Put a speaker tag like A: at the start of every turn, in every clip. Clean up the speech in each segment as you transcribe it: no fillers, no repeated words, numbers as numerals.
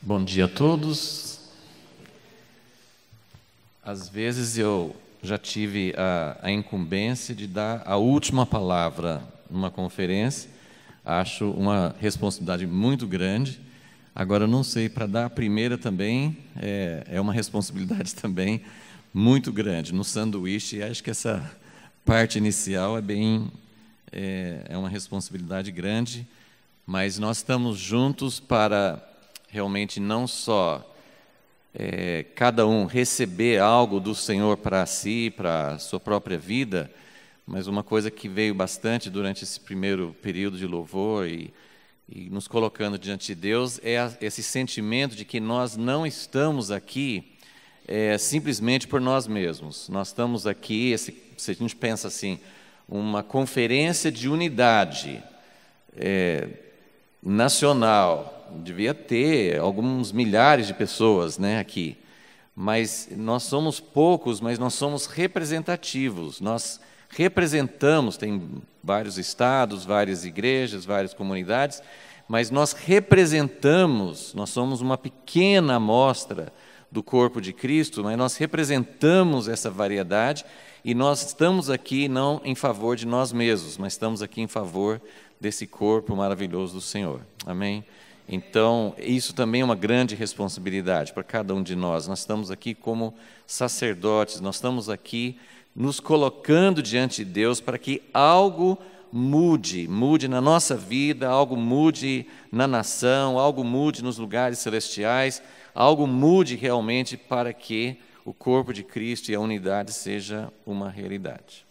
A: Bom dia a todos. Às vezes eu já tive a incumbência de dar a última palavra numa conferência. Acho uma responsabilidade muito grande. Agora, eu não sei, para dar a primeira também é uma responsabilidade também muito grande. No sanduíche, acho que essa parte inicial é uma responsabilidade grande, mas nós estamos juntos para realmente não só cada um receber algo do Senhor para si, para a sua própria vida, mas uma coisa que veio bastante durante esse primeiro período de louvor e nos colocando diante de Deus é esse sentimento de que nós não estamos aqui simplesmente por nós mesmos. Nós estamos aqui, se a gente pensa assim, uma conferência de unidade nacional. Devia ter alguns milhares de pessoas, aqui. Mas nós somos poucos, mas nós somos representativos. Nós representamos, tem vários estados, várias igrejas, várias comunidades, mas nós representamos, nós somos uma pequena amostra do corpo de Cristo, mas nós representamos essa variedade e nós estamos aqui não em favor de nós mesmos, mas estamos aqui em favor desse corpo maravilhoso do Senhor. Amém? Então, isso também é uma grande responsabilidade para cada um de nós. Nós estamos aqui como sacerdotes, nós estamos aqui nos colocando diante de Deus para que algo mude na nossa vida, algo mude na nação, algo mude nos lugares celestiais, algo mude realmente para que o corpo de Cristo e a unidade seja uma realidade.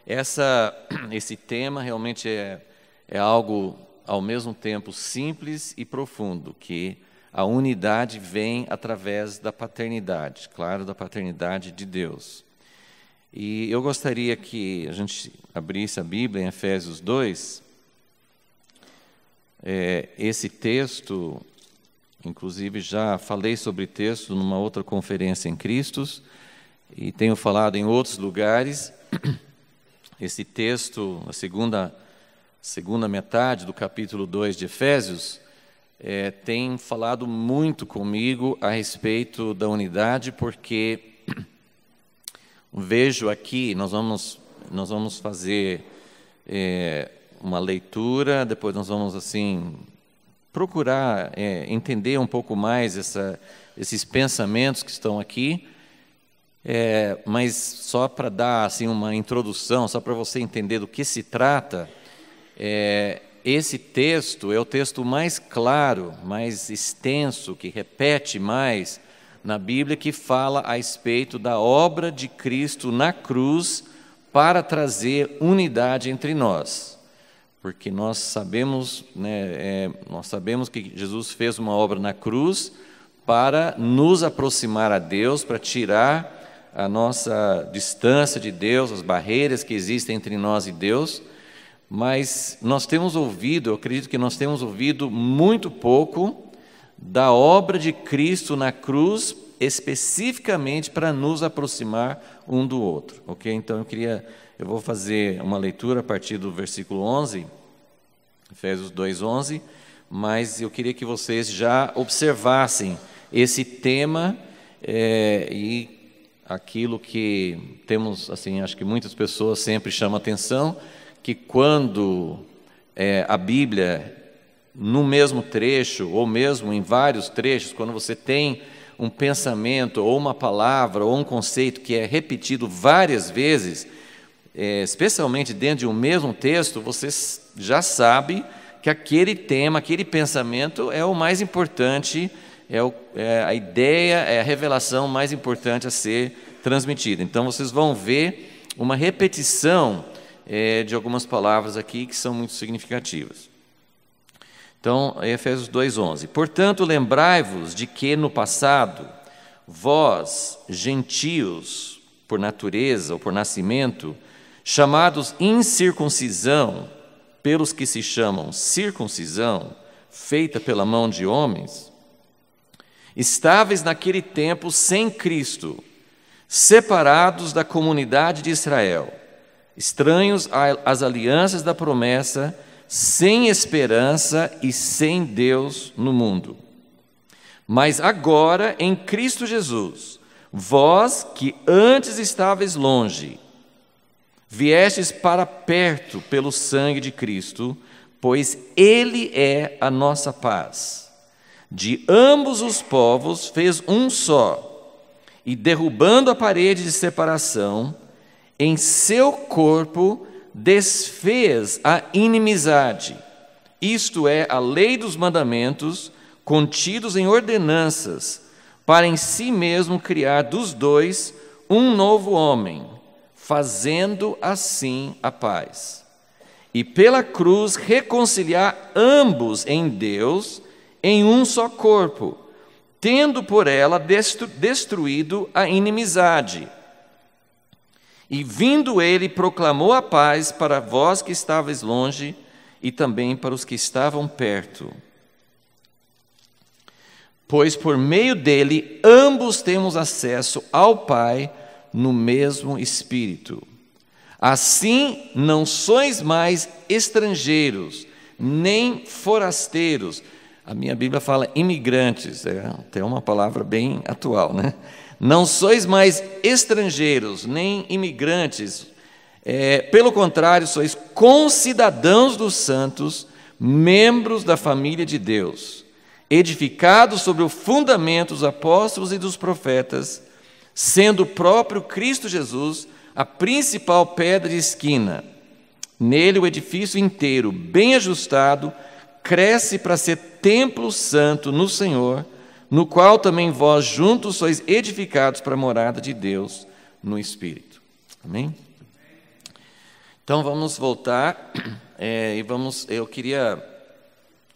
A: Esse tema realmente é algo ao mesmo tempo simples e profundo, que a unidade vem através da paternidade, claro, da paternidade de Deus. E eu gostaria que a gente abrisse a Bíblia em Efésios 2. Esse texto, inclusive já falei sobre texto numa outra conferência em Cristos, e tenho falado em outros lugares. Esse texto, a segunda metade do capítulo 2 de Efésios, tem falado muito comigo a respeito da unidade, porque vejo aqui, nós vamos fazer uma leitura, depois nós vamos assim procurar entender um pouco mais esses pensamentos que estão aqui, mas só para dar assim uma introdução, só para você entender do que se trata. Esse texto é o texto mais claro, mais extenso, que repete mais na Bíblia, que fala a respeito da obra de Cristo na cruz para trazer unidade entre nós. Porque nós sabemos que Jesus fez uma obra na cruz para nos aproximar a Deus, para tirar a nossa distância de Deus, as barreiras que existem entre nós e Deus. Mas nós temos ouvido, eu acredito que nós temos ouvido muito pouco da obra de Cristo na cruz, especificamente para nos aproximar um do outro, ok? Então eu vou fazer uma leitura a partir do versículo 11, Efésios 2:11, mas eu queria que vocês já observassem esse tema e aquilo que temos, assim, acho que muitas pessoas sempre chamam atenção, que quando a Bíblia, no mesmo trecho, ou mesmo em vários trechos, quando você tem um pensamento, ou uma palavra, ou um conceito que é repetido várias vezes, especialmente dentro de um mesmo texto, você já sabe que aquele tema, aquele pensamento é o mais importante, a ideia, é a revelação mais importante a ser transmitida. Então, vocês vão ver uma repetição de algumas palavras aqui que são muito significativas. Então, Efésios 2:11. Portanto, lembrai-vos de que no passado, vós, gentios, por natureza ou por nascimento, chamados incircuncisão, pelos que se chamam circuncisão, feita pela mão de homens, estáveis naquele tempo sem Cristo, separados da comunidade de Israel, estranhos às alianças da promessa, sem esperança e sem Deus no mundo. Mas agora, em Cristo Jesus, vós que antes estáveis longe, viestes para perto pelo sangue de Cristo, pois Ele é a nossa paz. De ambos os povos fez um só, e derrubando a parede de separação, em seu corpo desfez a inimizade, isto é, a lei dos mandamentos, contidos em ordenanças, para em si mesmo criar dos dois um novo homem, fazendo assim a paz. E pela cruz reconciliar ambos em Deus, em um só corpo, tendo por ela destruído a inimizade. E vindo ele, proclamou a paz para vós que estáveis longe, e também para os que estavam perto. Pois por meio dele, ambos temos acesso ao Pai no mesmo Espírito. Assim, não sois mais estrangeiros, nem forasteiros. A minha Bíblia fala imigrantes, é até uma palavra bem atual, né? Não sois mais estrangeiros, nem imigrantes. Pelo contrário, sois concidadãos dos santos, membros da família de Deus, edificados sobre o fundamento dos apóstolos e dos profetas, sendo o próprio Cristo Jesus a principal pedra de esquina. Nele o edifício inteiro, bem ajustado, cresce para ser templo santo no Senhor, no qual também vós juntos sois edificados para a morada de Deus no Espírito. Amém? Então vamos voltar eu queria,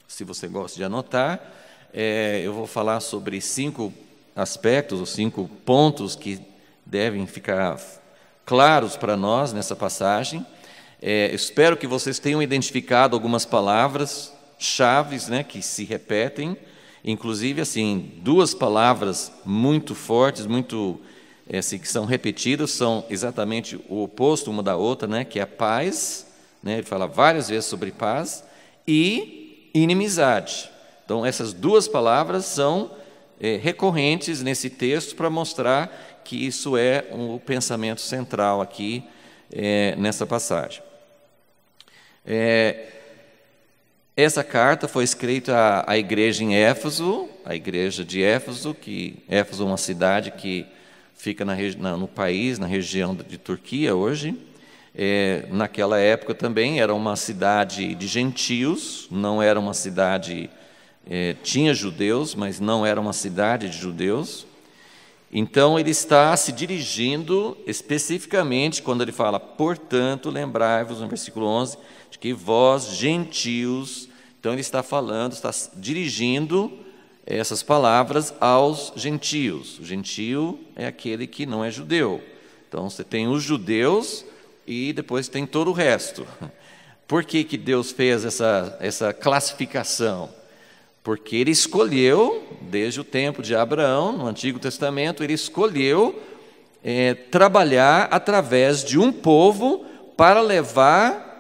A: se você gosta de anotar, eu vou falar sobre 5 aspectos, ou 5 pontos que devem ficar claros para nós nessa passagem. Espero que vocês tenham identificado algumas palavras chaves, né, que se repetem, inclusive assim 2 palavras muito fortes, muito assim, que são repetidas, são exatamente o oposto uma da outra, né, que é a paz, né, ele fala várias vezes sobre paz, e inimizade. Então essas 2 palavras são recorrentes nesse texto para mostrar que isso é o pensamento central aqui nessa passagem. Essa carta foi escrita à igreja em Éfeso, a igreja de Éfeso, que Éfeso é uma cidade que fica no país, na região de Turquia hoje. Naquela época também era uma cidade de gentios, não era uma cidade, tinha judeus, mas não era uma cidade de judeus. Então ele está se dirigindo especificamente, quando ele fala, portanto, lembrai-vos, no versículo 11, de que vós, gentios, então ele está falando, está dirigindo essas palavras aos gentios. O gentio é aquele que não é judeu. Então você tem os judeus e depois tem todo o resto. Por que Deus fez essa classificação? Porque ele escolheu, desde o tempo de Abraão, no Antigo Testamento, ele escolheu trabalhar através de um povo para levar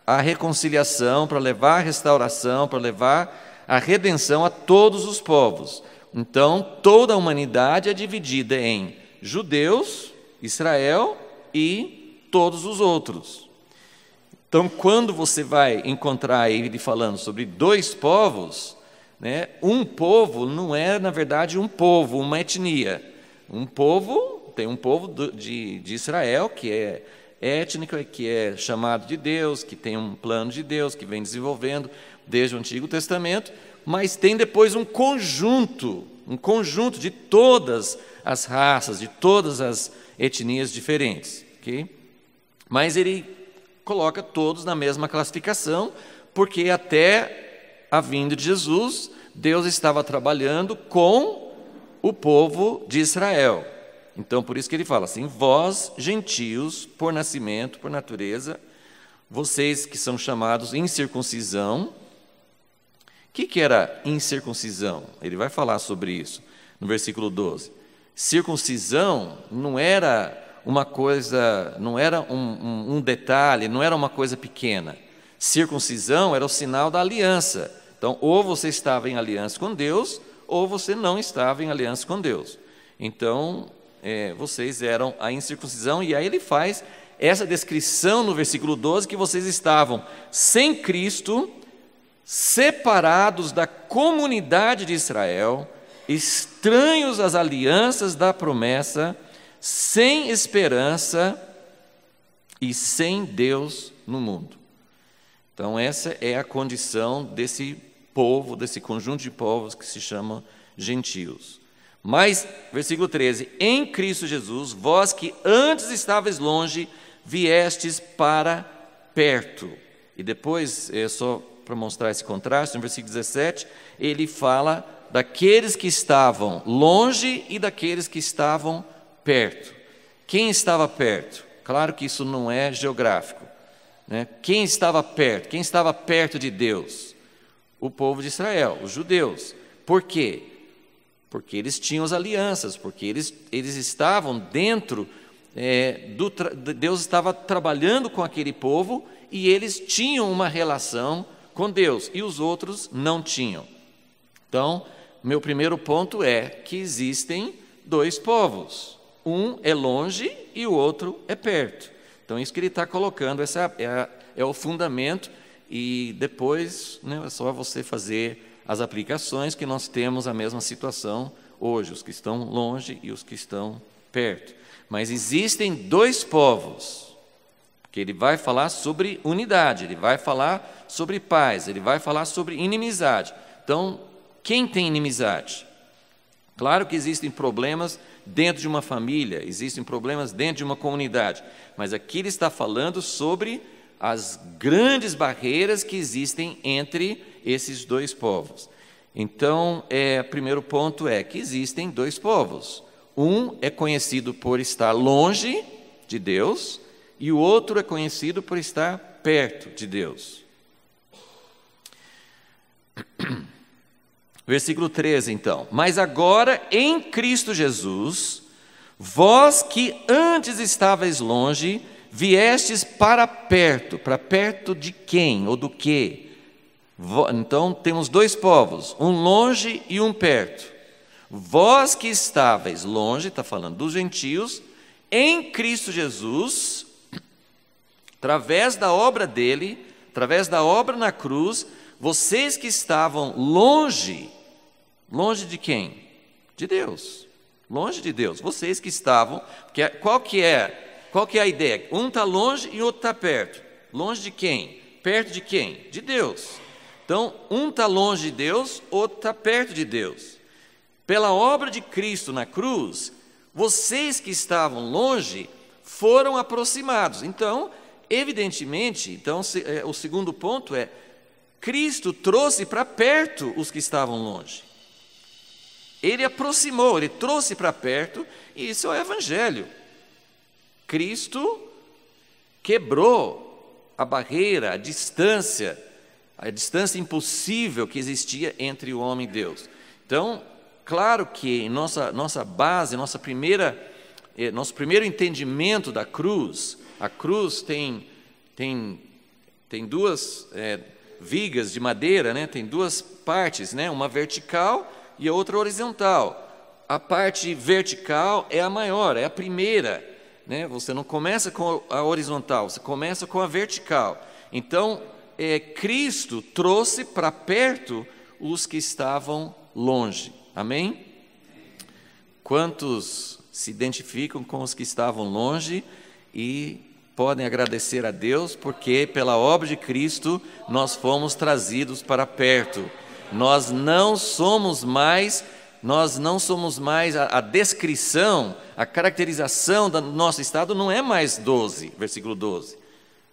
A: a reconciliação, para levar a restauração, para levar a redenção a todos os povos. Então, toda a humanidade é dividida em judeus, Israel e todos os outros. Então, quando você vai encontrar ele falando sobre 2 povos, né, um povo não é, na verdade, um povo, uma etnia. Um povo, tem um povo de Israel, que é étnico, que é chamado de Deus, que tem um plano de Deus, que vem desenvolvendo desde o Antigo Testamento, mas tem depois um conjunto de todas as raças, de todas as etnias diferentes. Okay? Mas ele coloca todos na mesma classificação, porque até a vinda de Jesus, Deus estava trabalhando com o povo de Israel. Então, por isso que ele fala assim, vós, gentios, por nascimento, por natureza, vocês que são chamados incircuncisão. O que era incircuncisão? Ele vai falar sobre isso no versículo 12. Circuncisão não era uma coisa, não era um detalhe, não era uma coisa pequena. Circuncisão era o sinal da aliança. Então, ou você estava em aliança com Deus, ou você não estava em aliança com Deus. Então, vocês eram a incircuncisão, e aí ele faz essa descrição no versículo 12, que vocês estavam sem Cristo, separados da comunidade de Israel, estranhos às alianças da promessa, sem esperança e sem Deus no mundo. Então essa é a condição desse povo, desse conjunto de povos que se chamam gentios. Mas, versículo 13, em Cristo Jesus, vós que antes estáveis longe, viestes para perto. E depois, só para mostrar esse contraste, no versículo 17, ele fala daqueles que estavam longe e daqueles que estavam perto. Quem estava perto? Claro que isso não é geográfico, né? Quem estava perto? Quem estava perto de Deus? O povo de Israel, os judeus. Por quê? Porque eles tinham as alianças, porque eles estavam dentro, Deus estava trabalhando com aquele povo e eles tinham uma relação com Deus, e os outros não tinham. Então, meu primeiro ponto é que existem dois povos. Um é longe e o outro é perto. Então, isso que ele está colocando, essa é o fundamento, e depois, né, é só você fazer as aplicações, que nós temos a mesma situação hoje, os que estão longe e os que estão perto. Mas existem dois povos, porque ele vai falar sobre unidade, ele vai falar sobre paz, ele vai falar sobre inimizade. Então, quem tem inimizade? Claro que existem problemas dentro de uma família, existem problemas dentro de uma comunidade, mas aqui ele está falando sobre as grandes barreiras que existem entre esses dois povos. Então, o primeiro ponto é que existem dois povos. Um é conhecido por estar longe de Deus e o outro é conhecido por estar perto de Deus. Versículo 13, então. Mas agora, em Cristo Jesus, vós que antes estáveis longe, viestes para perto de quem ou do quê? Então, temos dois povos, um longe e um perto. Vós que estáveis longe, está falando dos gentios, em Cristo Jesus, através da obra dele, através da obra na cruz, vocês que estavam longe de quem? De Deus, longe de Deus, vocês que estavam, qual que é a ideia? Um está longe e o outro está perto. Longe de quem? Perto de quem? De Deus. Então, um está longe de Deus, outro está perto de Deus. Pela obra de Cristo na cruz, vocês que estavam longe foram aproximados. Então, evidentemente, o segundo ponto é, Cristo trouxe para perto os que estavam longe. Ele aproximou, ele trouxe para perto, e isso é o Evangelho. Cristo quebrou a barreira, a distância impossível que existia entre o homem e Deus. Então, claro que nossa base, nosso primeiro entendimento da cruz, a cruz tem duas vigas de madeira, né? Tem duas partes, né? Uma vertical e a outra horizontal. A parte vertical é a maior, é a primeira, né? Você não começa com a horizontal, você começa com a vertical. Então, Cristo trouxe para perto os que estavam longe. Amém? Quantos se identificam com os que estavam longe e podem agradecer a Deus, porque pela obra de Cristo nós fomos trazidos para perto. Nós não somos mais a descrição, a caracterização do nosso estado não é mais 12, versículo 12.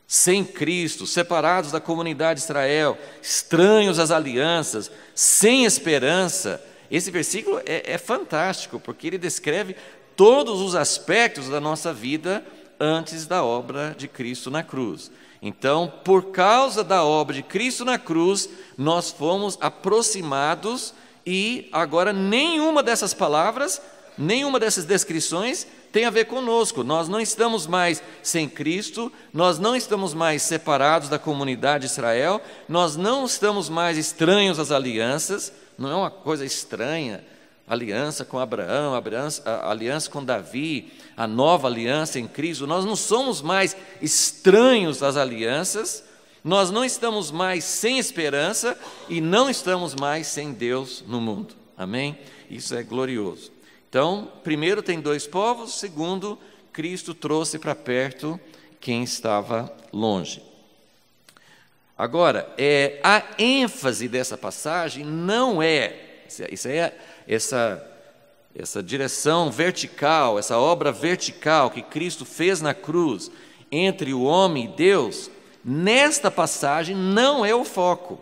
A: Sem Cristo, separados da comunidade de Israel, estranhos às alianças, sem esperança. Esse versículo é fantástico, porque ele descreve todos os aspectos da nossa vida antes da obra de Cristo na cruz. Então, por causa da obra de Cristo na cruz, nós fomos aproximados, e agora nenhuma dessas palavras, nenhuma dessas descrições tem a ver conosco. Nós não estamos mais sem Cristo, nós não estamos mais separados da comunidade de Israel, nós não estamos mais estranhos às alianças, não é uma coisa estranha. Aliança com Abraão, a aliança com Davi, a nova aliança em Cristo. Nós não somos mais estranhos às alianças, nós não estamos mais sem esperança e não estamos mais sem Deus no mundo. Amém? Isso é glorioso. Então, primeiro tem dois povos, segundo, Cristo trouxe para perto quem estava longe. Agora, a ênfase dessa passagem não é, essa direção vertical, essa obra vertical que Cristo fez na cruz entre o homem e Deus, nesta passagem não é o foco.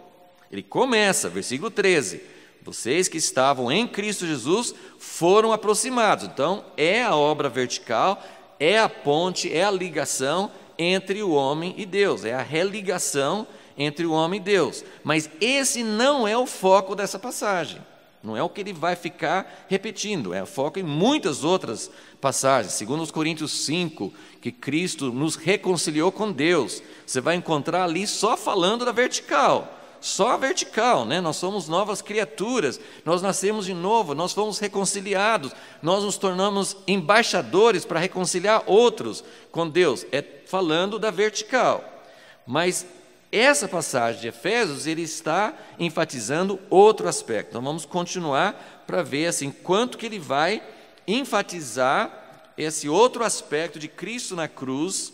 A: Ele começa, versículo 13, vocês que estavam em Cristo Jesus foram aproximados. Então, é a obra vertical, é a ponte, é a ligação entre o homem e Deus, é a religação entre o homem e Deus. Mas esse não é o foco dessa passagem. Não é o que ele vai ficar repetindo, é o foco em muitas outras passagens. Segundo os Coríntios 5, que Cristo nos reconciliou com Deus, você vai encontrar ali só falando da vertical, só a vertical, né? Nós somos novas criaturas, nós nascemos de novo, nós fomos reconciliados, nós nos tornamos embaixadores para reconciliar outros com Deus, é falando da vertical. Mas essa passagem de Efésios, ele está enfatizando outro aspecto. Então vamos continuar para ver assim, quanto que ele vai enfatizar esse outro aspecto de Cristo na cruz.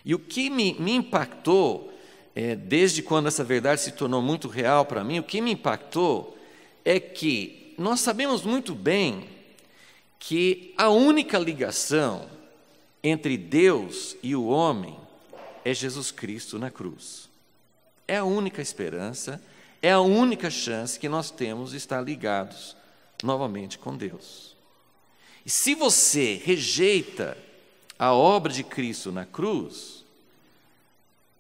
A: E o que me impactou, desde quando essa verdade se tornou muito real para mim, o que me impactou é que nós sabemos muito bem que a única ligação entre Deus e o homem é Jesus Cristo na cruz. É a única esperança, é a única chance que nós temos de estar ligados novamente com Deus. E se você rejeita a obra de Cristo na cruz,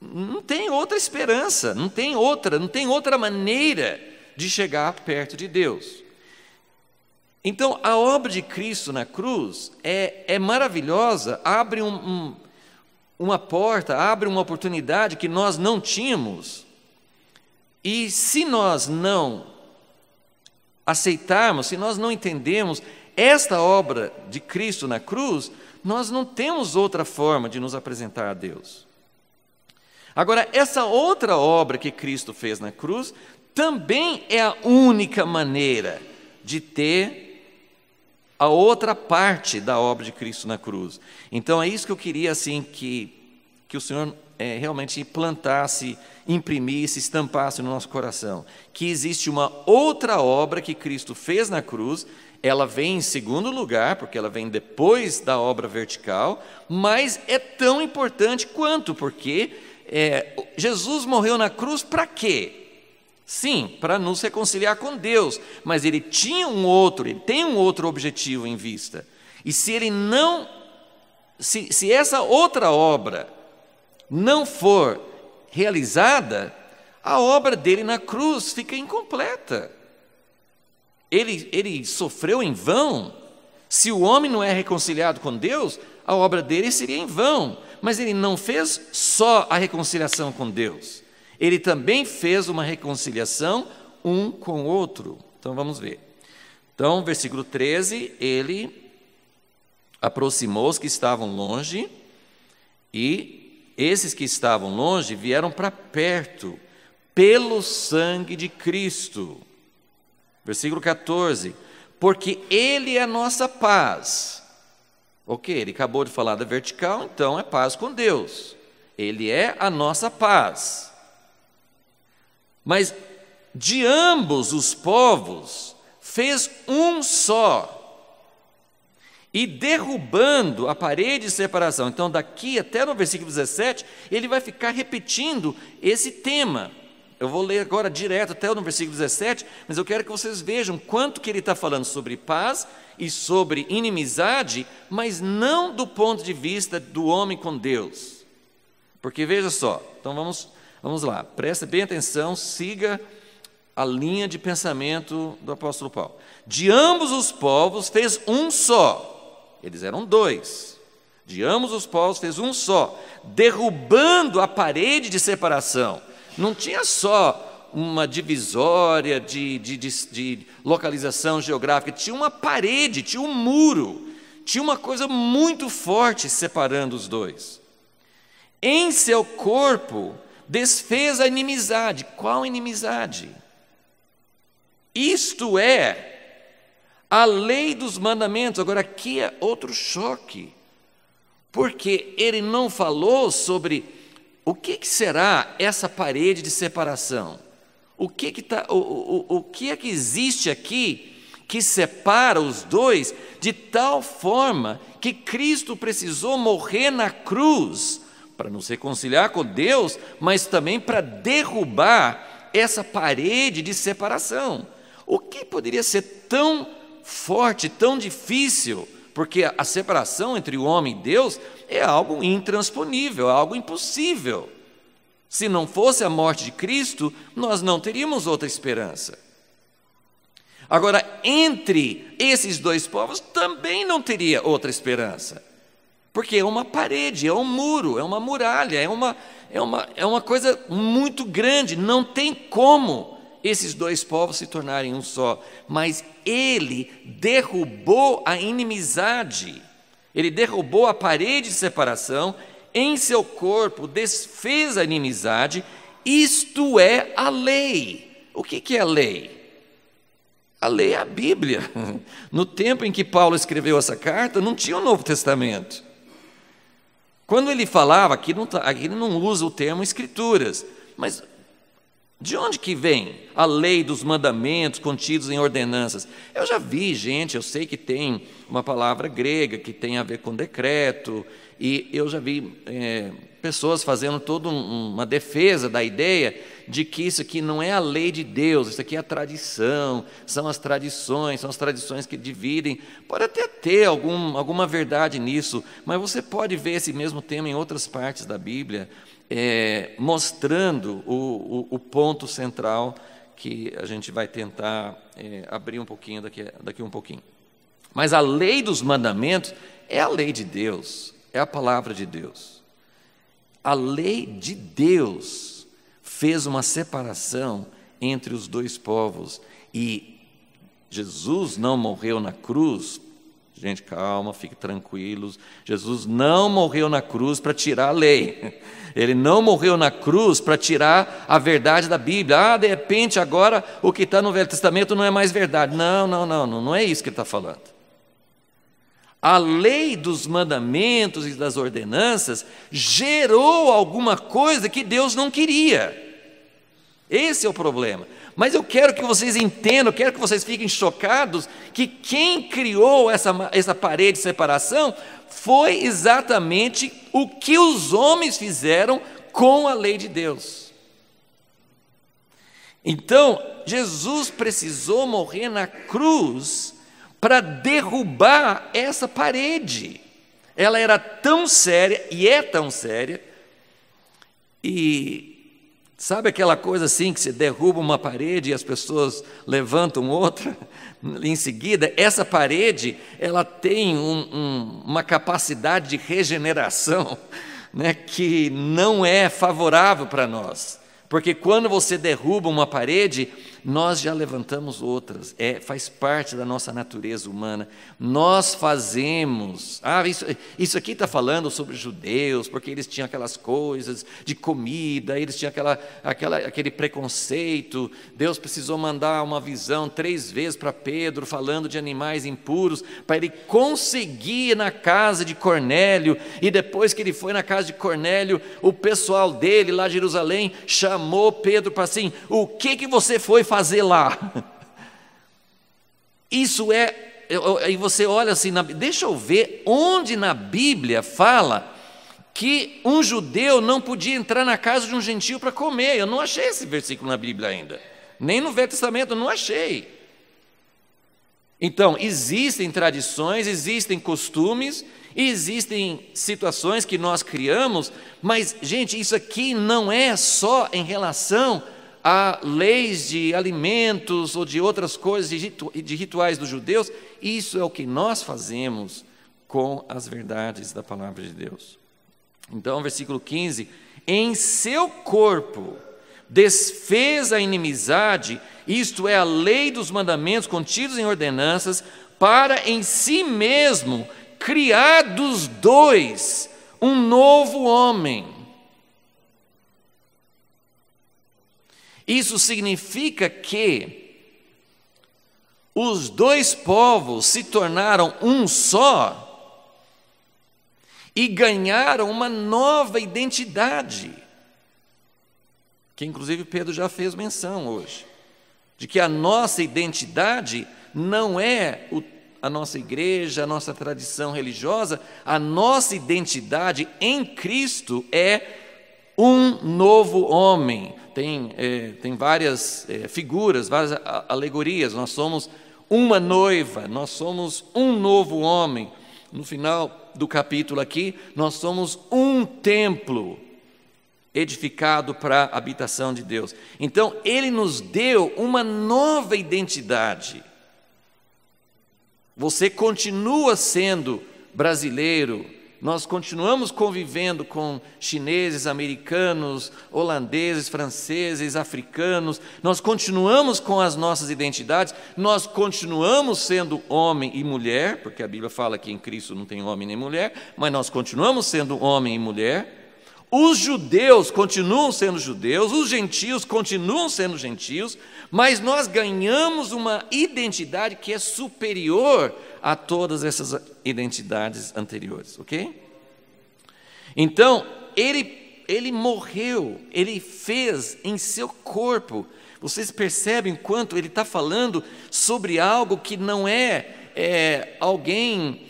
A: não tem outra esperança, não tem outra maneira de chegar perto de Deus. Então, a obra de Cristo na cruz é maravilhosa, abre uma porta, abre uma oportunidade que nós não tínhamos, e se nós não aceitarmos, se nós não entendemos esta obra de Cristo na cruz, nós não temos outra forma de nos apresentar a Deus. Agora, essa outra obra que Cristo fez na cruz, também é a única maneira de ter a outra parte da obra de Cristo na cruz. Então é isso que eu queria assim, que o Senhor realmente implantasse, imprimisse, estampasse no nosso coração, que existe uma outra obra que Cristo fez na cruz. Ela vem em segundo lugar, porque ela vem depois da obra vertical, mas é tão importante quanto, porque Jesus morreu na cruz para quê? Sim, para nos reconciliar com Deus, mas ele tem um outro objetivo em vista. E se essa outra obra não for realizada, a obra dele na cruz fica incompleta. Ele sofreu em vão. Se o homem não é reconciliado com Deus, a obra dele seria em vão. Mas ele não fez só a reconciliação com Deus, ele também fez uma reconciliação um com o outro. Então vamos ver. Então, versículo 13, ele aproximou os que estavam longe, e esses que estavam longe vieram para perto, pelo sangue de Cristo. Versículo 14, porque ele é a nossa paz. Ok, ele acabou de falar da vertical, então é paz com Deus. Ele é a nossa paz. Mas de ambos os povos fez um só, e derrubando a parede de separação. Então daqui até no versículo 17, ele vai ficar repetindo esse tema. Eu vou ler agora direto até no versículo 17, mas eu quero que vocês vejam quanto que ele está falando sobre paz e sobre inimizade, mas não do ponto de vista do homem com Deus. Porque veja só, então vamos lá, preste bem atenção, siga a linha de pensamento do apóstolo Paulo. De ambos os povos fez um só, eles eram dois. De ambos os povos fez um só, derrubando a parede de separação. Não tinha só uma divisória de localização geográfica, tinha uma parede, tinha um muro, tinha uma coisa muito forte separando os dois. Em seu corpo desfez a inimizade. Qual inimizade? Isto é, a lei dos mandamentos. Agora aqui é outro choque, porque ele não falou sobre o que será essa parede de separação. O que é que existe aqui que separa os dois de tal forma que Cristo precisou morrer na cruz para nos reconciliar com Deus, mas também para derrubar essa parede de separação. O que poderia ser tão forte, tão difícil? Porque a separação entre o homem e Deus é algo intransponível, é algo impossível. Se não fosse a morte de Cristo, nós não teríamos outra esperança. Agora, entre esses dois povos também não teria outra esperança, porque é uma parede, é um muro, é uma muralha, é uma coisa muito grande, não tem como esses dois povos se tornarem um só, mas ele derrubou a inimizade, ele derrubou a parede de separação, em seu corpo desfez a inimizade, isto é a lei. O que é a lei? A lei é a Bíblia. No tempo em que Paulo escreveu essa carta, não tinha o Novo Testamento. Quando ele falava, aqui ele não usa o termo escrituras, mas de onde que vem a lei dos mandamentos contidos em ordenanças? Eu já vi gente, eu sei que tem uma palavra grega que tem a ver com decreto, e eu já vi pessoas fazendo toda uma defesa da ideia de que isso aqui não é a lei de Deus, isso aqui é a tradição, são as tradições que dividem. Pode até ter alguma verdade nisso, mas você pode ver esse mesmo tema em outras partes da Bíblia, mostrando o ponto central que a gente vai tentar abrir um pouquinho daqui um pouquinho. Mas a lei dos mandamentos é a lei de Deus, é a palavra de Deus. A lei de Deus fez uma separação entre os dois povos, e Jesus não morreu na cruz. Gente, calma, fiquem tranquilos. Jesus não morreu na cruz para tirar a lei. Ele não morreu na cruz para tirar a verdade da Bíblia. De repente agora o que está no Velho Testamento não é mais verdade. Não é isso que ele está falando. A lei dos mandamentos e das ordenanças gerou alguma coisa que Deus não queria. Esse é o problema. Mas eu quero que vocês entendam, eu quero que vocês fiquem chocados, que quem criou essa parede de separação foi exatamente o que os homens fizeram com a lei de Deus. Então, Jesus precisou morrer na cruz para derrubar essa parede. Ela era tão séria, e é tão séria, e sabe aquela coisa assim que você derruba uma parede e as pessoas levantam outra? Em seguida, essa parede, ela tem uma capacidade de regeneração, né, que não é favorável para nós. Porque quando você derruba uma parede, nós já levantamos outras, faz parte da nossa natureza humana. Nós fazemos, isso aqui está falando sobre judeus, porque eles tinham aquelas coisas de comida, eles tinham aquele preconceito. Deus precisou mandar uma visão 3 vezes para Pedro, falando de animais impuros, para ele conseguir ir na casa de Cornélio, e depois que ele foi na casa de Cornélio, o pessoal dele lá de Jerusalém chamou Pedro para assim: o que você foi fazer lá? Isso aí você olha assim, deixa eu ver onde na Bíblia fala que um judeu não podia entrar na casa de um gentio para comer. Eu não achei esse versículo na Bíblia ainda, nem no Velho Testamento, eu não achei. Então, existem tradições, existem costumes, existem situações que nós criamos, mas, gente, isso aqui não é só em relação a leis de alimentos ou de outras coisas, de rituais dos judeus. Isso é o que nós fazemos com as verdades da palavra de Deus. Então, versículo 15: em seu corpo desfez a inimizade, isto é, a lei dos mandamentos contidos em ordenanças, para em si mesmo criar dos dois um novo homem. Isso significa que os dois povos se tornaram um só e ganharam uma nova identidade, que inclusive Pedro já fez menção hoje, de que a nossa identidade não é a nossa igreja, a nossa tradição religiosa, a nossa identidade em Cristo é um novo homem. Tem várias figuras, várias alegorias. Nós somos uma noiva, nós somos um novo homem. No final do capítulo aqui, nós somos um templo edificado para a habitação de Deus. Então, Ele nos deu uma nova identidade. Você continua sendo brasileiro, nós continuamos convivendo com chineses, americanos, holandeses, franceses, africanos, nós continuamos com as nossas identidades, nós continuamos sendo homem e mulher, porque a Bíblia fala que em Cristo não tem homem nem mulher, mas nós continuamos sendo homem e mulher. Os judeus continuam sendo judeus, os gentios continuam sendo gentios, mas nós ganhamos uma identidade que é superior a todas essas identidades anteriores, ok? Então, ele morreu, ele fez em seu corpo. Vocês percebem quanto ele está falando sobre algo que não é alguém...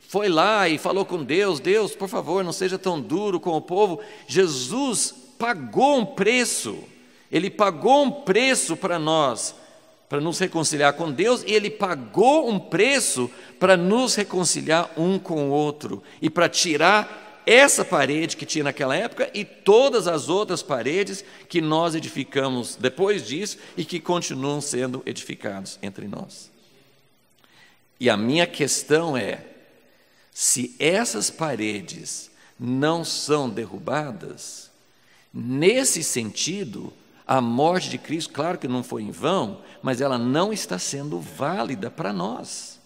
A: foi lá e falou com Deus, Deus, por favor, não seja tão duro com o povo. Jesus pagou um preço, Ele pagou um preço para nós, para nos reconciliar com Deus, e Ele pagou um preço para nos reconciliar um com o outro, e para tirar essa parede que tinha naquela época e todas as outras paredes que nós edificamos depois disso e que continuam sendo edificados entre nós. E a minha questão é, se essas paredes não são derrubadas, nesse sentido, a morte de Cristo, claro que não foi em vão, mas ela não está sendo válida para nós.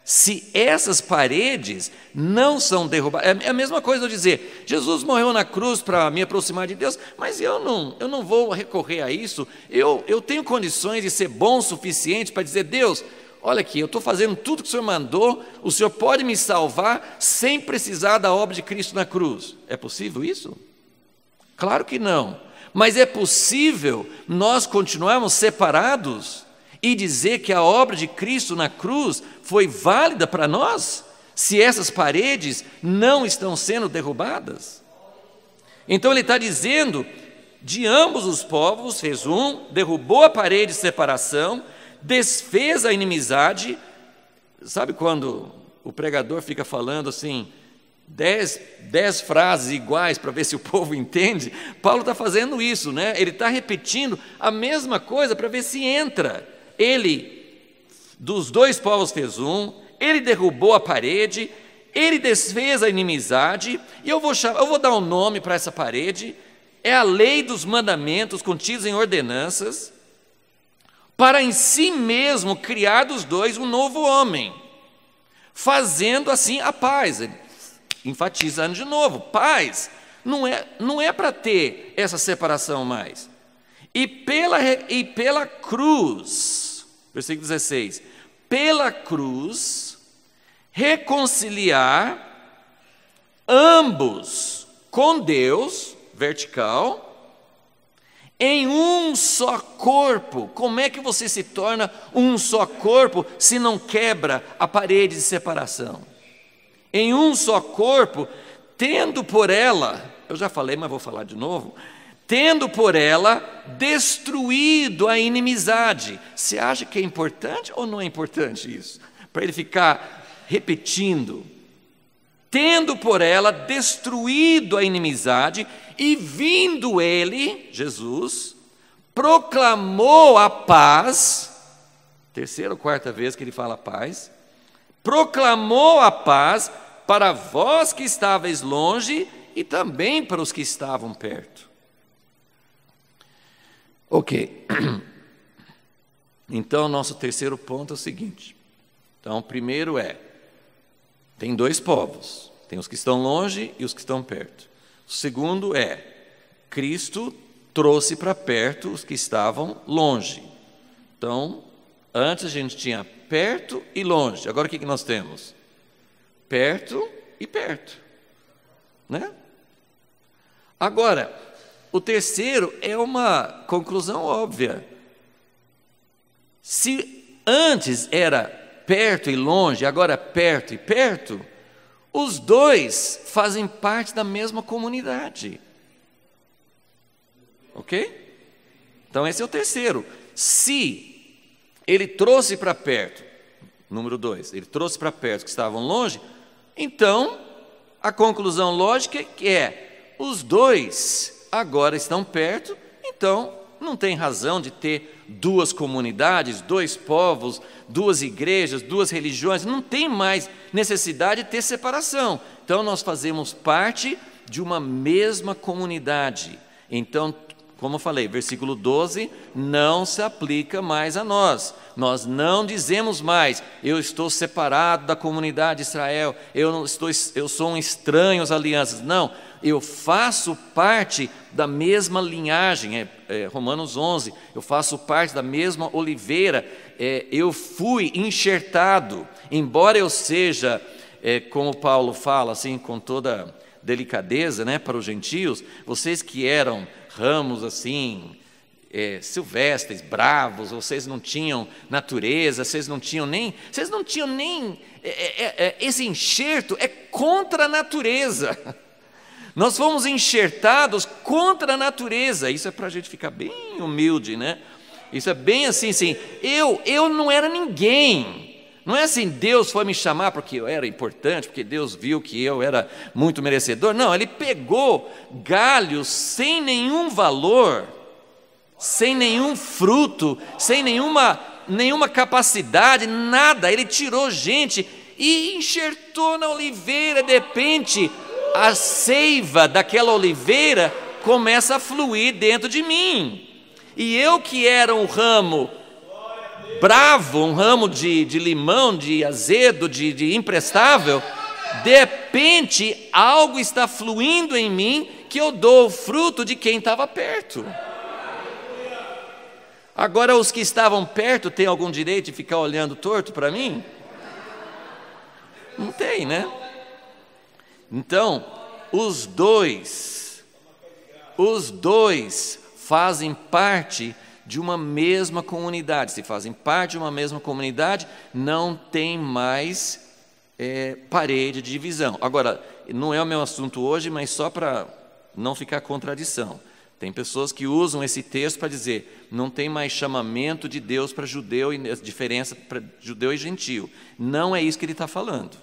A: Se essas paredes não são derrubadas, é a mesma coisa eu dizer, Jesus morreu na cruz para me aproximar de Deus, mas eu não vou recorrer a isso, eu tenho condições de ser bom o suficiente para dizer, Deus, olha aqui, eu estou fazendo tudo que o Senhor mandou, o Senhor pode me salvar sem precisar da obra de Cristo na cruz. É possível isso? Claro que não. Mas é possível nós continuarmos separados e dizer que a obra de Cristo na cruz foi válida para nós, se essas paredes não estão sendo derrubadas? Então ele está dizendo, de ambos os povos, fez um, derrubou a parede de separação, desfez a inimizade. Sabe quando o pregador fica falando assim, 10 frases iguais para ver se o povo entende? Paulo está fazendo isso, né? Ele está repetindo a mesma coisa para ver se entra. Ele, dos dois povos fez um, ele derrubou a parede, ele desfez a inimizade, e eu vou dar um nome para essa parede, é a lei dos mandamentos contidos em ordenanças, para em si mesmo criar dos dois um novo homem, fazendo assim a paz. Enfatizando de novo, paz não é para ter essa separação mais. E pela cruz, versículo 16, pela cruz, reconciliar ambos com Deus, vertical, em um só corpo. Como é que você se torna um só corpo se não quebra a parede de separação? Em um só corpo, tendo por ela, eu já falei, mas vou falar de novo, tendo por ela destruído a inimizade. Você acha que é importante ou não é importante isso? Para ele ficar repetindo. Tendo por ela destruído a inimizade, e vindo ele, Jesus, proclamou a paz, terceira ou quarta vez que ele fala paz, proclamou a paz para vós que estáveis longe e também para os que estavam perto. Ok. Então, nosso terceiro ponto é o seguinte. Então, o primeiro tem dois povos. Tem os que estão longe e os que estão perto. O segundo Cristo trouxe para perto os que estavam longe. Então, antes a gente tinha perto e longe. Agora o que nós temos? Perto e perto. Né? Agora, o terceiro é uma conclusão óbvia. Se antes era perto e longe, agora perto e perto, os dois fazem parte da mesma comunidade. Ok? Então esse é o terceiro. Se ele trouxe para perto, número 2, ele trouxe para perto que estavam longe, então a conclusão lógica os dois agora estão perto, então não tem razão de ter duas comunidades, dois povos, duas igrejas, duas religiões, não tem mais necessidade de ter separação. Então nós fazemos parte de uma mesma comunidade. Então, como eu falei, versículo 12, não se aplica mais a nós. Nós não dizemos mais, eu estou separado da comunidade de Israel, eu sou um estranho às alianças. Não, eu faço parte da mesma linhagem, Romanos 11, eu faço parte da mesma oliveira, eu fui enxertado, embora eu seja, como Paulo fala, assim, com toda delicadeza, né, para os gentios, vocês que eram ramos assim, silvestres, bravos, vocês não tinham natureza, vocês não tinham nem esse enxerto é contra a natureza. Nós fomos enxertados contra a natureza. Isso é para a gente ficar bem humilde, né? Isso é bem assim, eu não era ninguém. Não é assim, Deus foi me chamar porque eu era importante, porque Deus viu que eu era muito merecedor. Não, Ele pegou galhos sem nenhum valor, sem nenhum fruto, sem nenhuma capacidade, nada. Ele tirou gente e enxertou na oliveira. De repente, a seiva daquela oliveira começa a fluir dentro de mim. E eu que era um ramo bravo, um ramo de limão, de azedo, de imprestável, de repente algo está fluindo em mim que eu dou o fruto de quem estava perto. Agora os que estavam perto têm algum direito de ficar olhando torto para mim? Não tem, né? Então, os dois fazem parte de uma mesma comunidade. Se fazem parte de uma mesma comunidade, não tem mais parede de divisão. Agora, não é o meu assunto hoje, mas só para não ficar contradição. Tem pessoas que usam esse texto para dizer, não tem mais chamamento de Deus para judeu e diferença para judeu e gentio. Não é isso que ele está falando.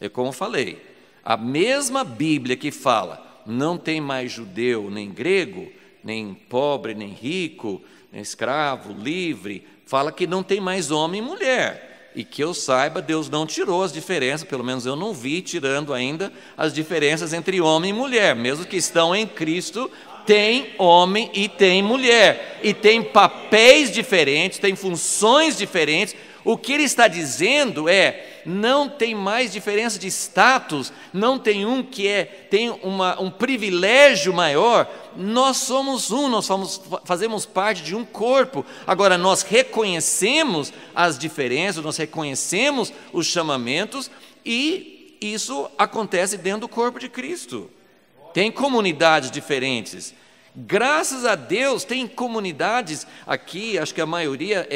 A: É como eu falei, a mesma Bíblia que fala, não tem mais judeu nem grego, nem pobre nem rico, escravo, livre, fala que não tem mais homem e mulher, e que eu saiba, Deus não tirou as diferenças, pelo menos eu não vi tirando ainda as diferenças entre homem e mulher, mesmo que estão em Cristo, tem homem e tem mulher, e tem papéis diferentes, tem funções diferentes. O que ele está dizendo não tem mais diferença de status, não tem um que tem um privilégio maior. Nós somos fazemos parte de um corpo. Agora, nós reconhecemos as diferenças, nós reconhecemos os chamamentos, e isso acontece dentro do corpo de Cristo. Tem comunidades diferentes. Graças a Deus, tem comunidades aqui, acho que a maioria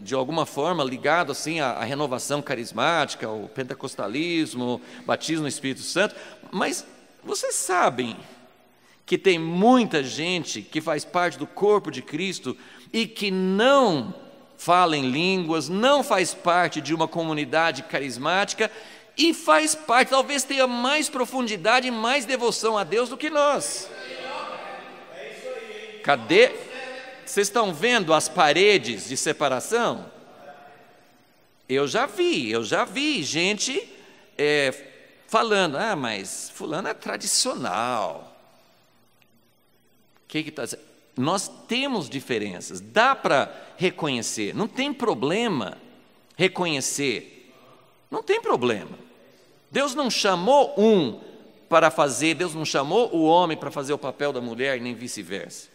A: de alguma forma ligado assim à renovação carismática, ao pentecostalismo, batismo no Espírito Santo, mas vocês sabem que tem muita gente que faz parte do corpo de Cristo e que não fala em línguas, não faz parte de uma comunidade carismática e faz parte, talvez tenha mais profundidade e mais devoção a Deus do que nós. Cadê? Vocês estão vendo as paredes de separação? Eu já vi gente falando, mas fulano é tradicional. nós temos diferenças, dá para reconhecer, não tem problema reconhecer, não tem problema. Deus não chamou um para fazer, Deus não chamou o homem para fazer o papel da mulher, nem vice-versa.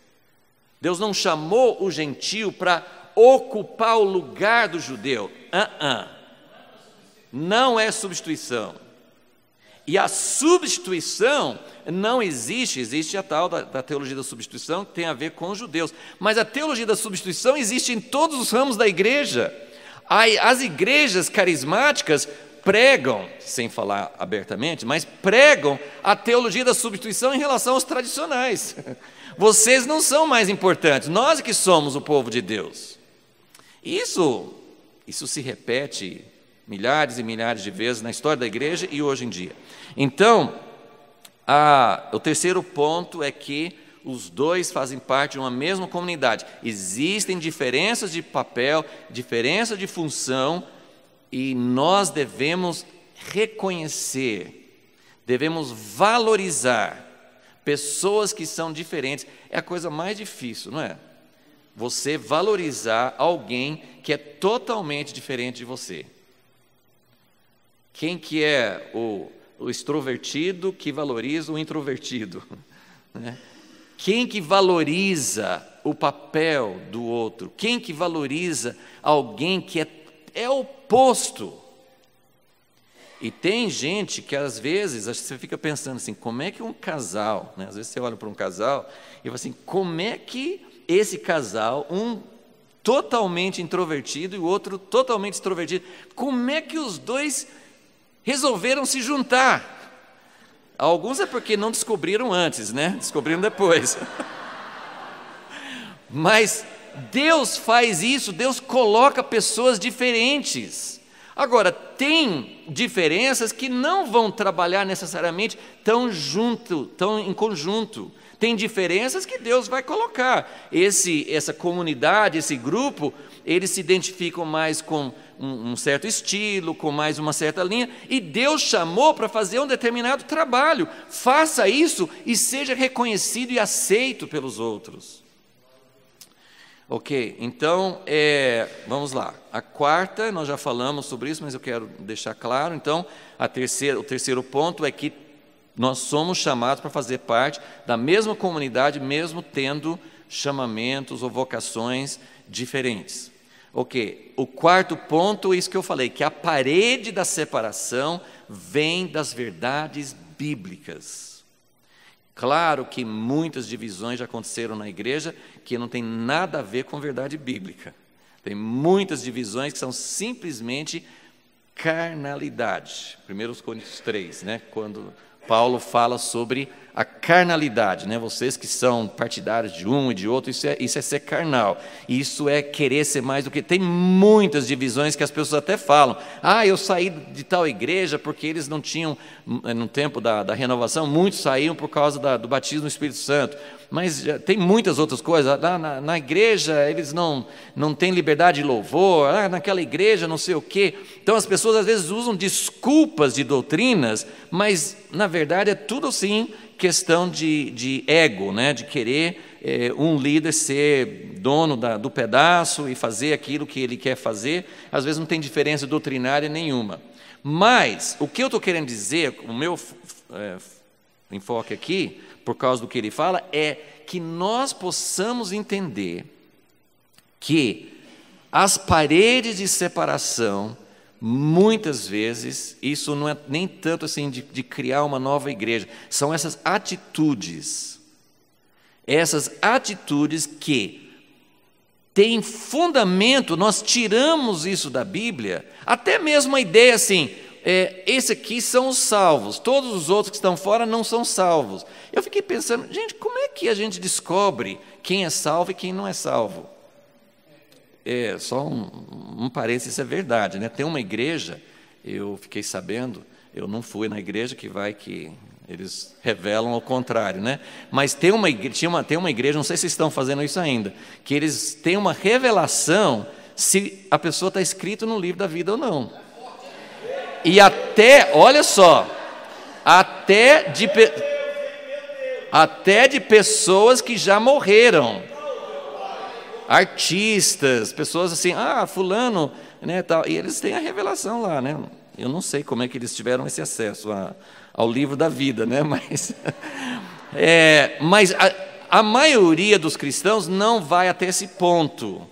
A: Deus não chamou o gentio para ocupar o lugar do judeu. Não é substituição. E a substituição não existe, existe a tal da teologia da substituição, que tem a ver com os judeus. Mas a teologia da substituição existe em todos os ramos da igreja. As igrejas carismáticas pregam, sem falar abertamente, mas pregam a teologia da substituição em relação aos tradicionais. Vocês não são mais importantes, nós que somos o povo de Deus. Isso se repete milhares e milhares de vezes na história da igreja e hoje em dia. Então, o terceiro ponto é que os dois fazem parte de uma mesma comunidade. Existem diferenças de papel, diferença de função, e nós devemos reconhecer, devemos valorizar pessoas que são diferentes. É a coisa mais difícil, não é? Você valorizar alguém que é totalmente diferente de você. Quem que é o extrovertido que valoriza o introvertido? Né? Quem que valoriza o papel do outro? Quem que valoriza alguém que é oposto? E tem gente que às vezes, você fica pensando assim, como é que um casal, né? Às vezes você olha para um casal e fala assim, como é que esse casal, um totalmente introvertido e o outro totalmente extrovertido, como é que os dois resolveram se juntar? Alguns é porque não descobriram antes, né? Descobriram depois. Mas Deus faz isso, Deus coloca pessoas diferentes. Agora, tem diferenças que não vão trabalhar necessariamente tão em conjunto. Tem diferenças que Deus vai colocar. Essa comunidade, esse grupo, eles se identificam mais com um certo estilo, com mais uma certa linha, e Deus chamou para fazer um determinado trabalho. Faça isso e seja reconhecido e aceito pelos outros. Ok, então, vamos lá. A quarta, nós já falamos sobre isso, mas eu quero deixar claro. Então, o terceiro ponto é que nós somos chamados para fazer parte da mesma comunidade, mesmo tendo chamamentos ou vocações diferentes. Ok, o quarto ponto é isso que eu falei, que a parede da separação vem das verdades bíblicas. Claro que muitas divisões já aconteceram na igreja que não tem nada a ver com verdade bíblica. Tem muitas divisões que são simplesmente carnalidade. 1 Coríntios 3, né? Quando Paulo fala sobre a carnalidade, né? Vocês que são partidários de um e de outro, isso é ser carnal, isso é querer ser mais do que... Tem muitas divisões que as pessoas até falam, eu saí de tal igreja porque eles não tinham, no tempo da renovação, muitos saíam por causa do batismo no Espírito Santo, mas tem muitas outras coisas. Na igreja eles não têm liberdade de louvor, naquela igreja não sei o quê. Então as pessoas às vezes usam desculpas de doutrinas, mas na verdade é tudo assim, questão de ego, né? De querer um líder ser dono do pedaço e fazer aquilo que ele quer fazer. Às vezes não tem diferença doutrinária nenhuma. Mas o que eu estou querendo dizer, o meu enfoque aqui, por causa do que ele fala, é que nós possamos entender que as paredes de separação, muitas vezes, isso não é nem tanto assim de criar uma nova igreja, são essas atitudes que têm fundamento. Nós tiramos isso da Bíblia, até mesmo a ideia assim, esse aqui são os salvos, todos os outros que estão fora não são salvos. Eu fiquei pensando, gente, como é que a gente descobre quem é salvo e quem não é salvo? Só um parênteses, isso é verdade, né? Tem uma igreja, eu fiquei sabendo, eu não fui na igreja que eles revelam ao contrário, né? Mas tem uma igreja, não sei se estão fazendo isso ainda, que eles têm uma revelação se a pessoa está escrita no livro da vida ou não. E até, olha só, até de pessoas que já morreram. Artistas, pessoas assim, fulano, né, tal, e eles têm a revelação lá, né? Eu não sei como é que eles tiveram esse acesso ao livro da vida, né? Mas a maioria dos cristãos não vai até esse ponto.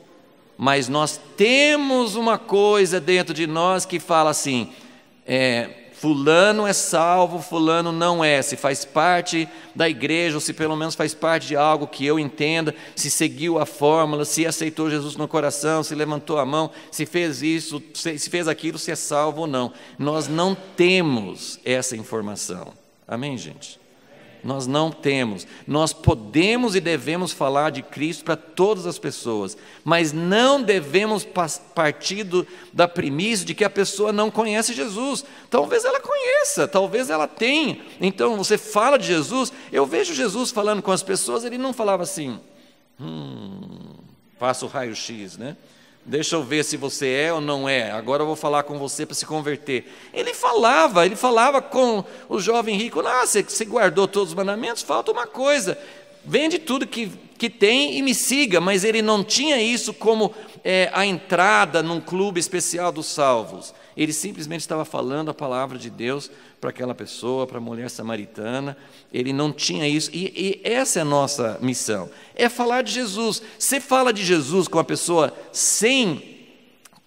A: Mas nós temos uma coisa dentro de nós que fala assim, fulano é salvo, fulano não é, se faz parte da igreja, ou se pelo menos faz parte de algo que eu entenda, se seguiu a fórmula, se aceitou Jesus no coração, se levantou a mão, se fez isso, se fez aquilo, se é salvo ou não. Nós não temos essa informação. Amém, gente? Nós não temos. Nós podemos e devemos falar de Cristo para todas as pessoas, mas não devemos partir da premissa de que a pessoa não conhece Jesus. Talvez ela conheça, talvez ela tenha. Então você fala de Jesus, eu vejo Jesus falando com as pessoas, ele não falava assim, faça o raio-x, né? Deixa eu ver se você é ou não é, agora eu vou falar com você para se converter. Ele falava com o jovem rico, você guardou todos os mandamentos, falta uma coisa, vende tudo que tem e me siga, mas ele não tinha isso como a entrada num clube especial dos salvos. Ele simplesmente estava falando a palavra de Deus para aquela pessoa, para a mulher samaritana. Ele não tinha isso, e essa é a nossa missão, é falar de Jesus. Você fala de Jesus com uma pessoa sem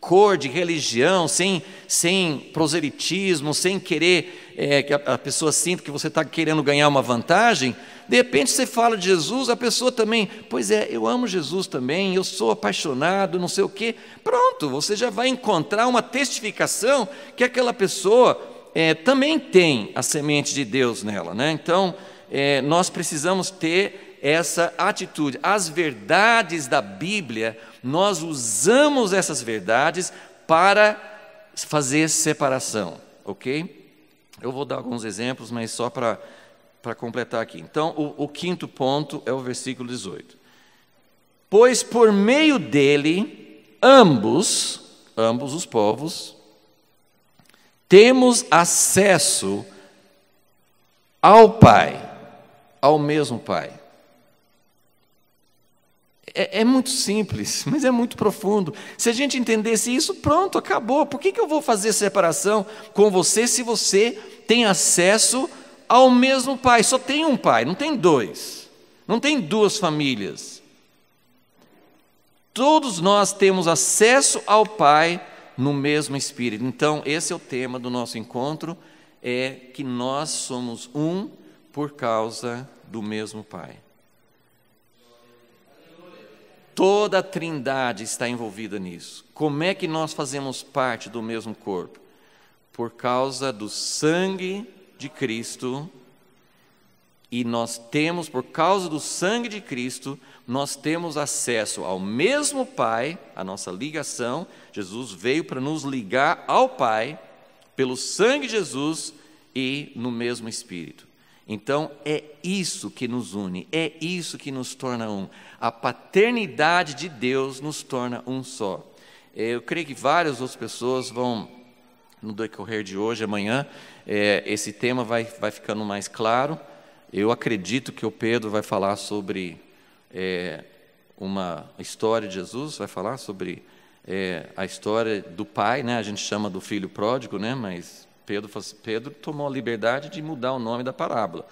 A: cor de religião, sem proselitismo, sem querer que a pessoa sinta que você está querendo ganhar uma vantagem. De repente você fala de Jesus, a pessoa também, pois eu amo Jesus também, eu sou apaixonado, não sei o quê. Pronto, você já vai encontrar uma testificação que aquela pessoa também tem a semente de Deus nela, né? Então, nós precisamos ter essa atitude. As verdades da Bíblia, nós usamos essas verdades para fazer separação, ok? Eu vou dar alguns exemplos, mas só para completar aqui. Então, o quinto ponto é o versículo 18. Pois por meio dele, ambos os povos, temos acesso ao Pai, ao mesmo Pai. É muito simples, mas é muito profundo. Se a gente entendesse isso, pronto, acabou. Por que eu vou fazer separação com você se você tem acesso ao mesmo Pai? Só tem um Pai, não tem dois, não tem duas famílias. Todos nós temos acesso ao Pai no mesmo Espírito. Então, esse é o tema do nosso encontro, é que nós somos um por causa do mesmo Pai. Toda a Trindade está envolvida nisso. Como é que nós fazemos parte do mesmo corpo? Por causa do sangue de Cristo. E nós temos, por causa do sangue de Cristo, nós temos acesso ao mesmo Pai, a nossa ligação. Jesus veio para nos ligar ao Pai, pelo sangue de Jesus e no mesmo Espírito. Então, é isso que nos une, é isso que nos torna um. A paternidade de Deus nos torna um só. Eu creio que várias outras pessoas vão, no decorrer de hoje, amanhã, esse tema vai ficando mais claro. Eu acredito que o Pedro vai falar sobre uma história de Jesus, vai falar sobre a história do pai, né? A gente chama do filho pródigo, né? Mas Pedro tomou a liberdade de mudar o nome da parábola.